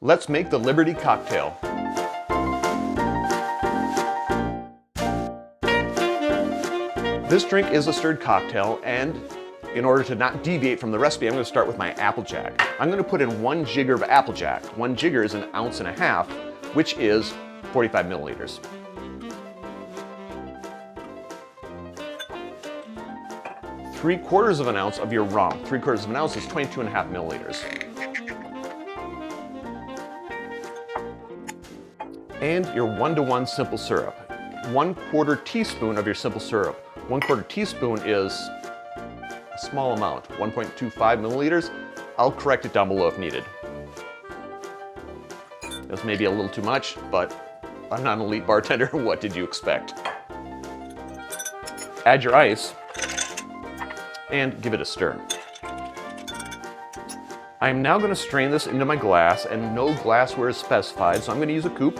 Let's make the Liberty cocktail. This drink is a stirred cocktail, and in order to not deviate from the recipe, I'm going to start with my Applejack. I'm going to put in 1 jigger of Applejack. 1 jigger is 1.5 ounces, which is 45 milliliters. Three-quarters of an ounce of your rum. 3/4 of an ounce is 22.5 milliliters. And your 1-to-1 simple syrup. 1/4 teaspoon of your simple syrup. 1/4 teaspoon is a small amount, 1.25 milliliters. I'll correct it down below if needed. This may be a little too much, but I'm not an elite bartender. What did you expect? Add your ice and give it a stir. I'm now going to strain this into my glass, and no glassware is specified, so I'm going to use a coupe.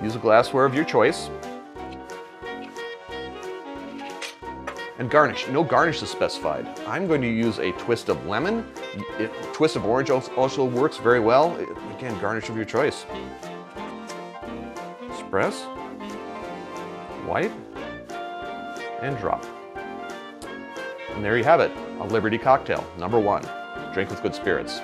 Use a glassware of your choice. And garnish. No garnish is specified. I'm going to use a twist of lemon. A twist of orange also works very well. Again, garnish of your choice. Express, wipe, and drop. And there you have it, a Liberty cocktail, #1. Drink with good spirits.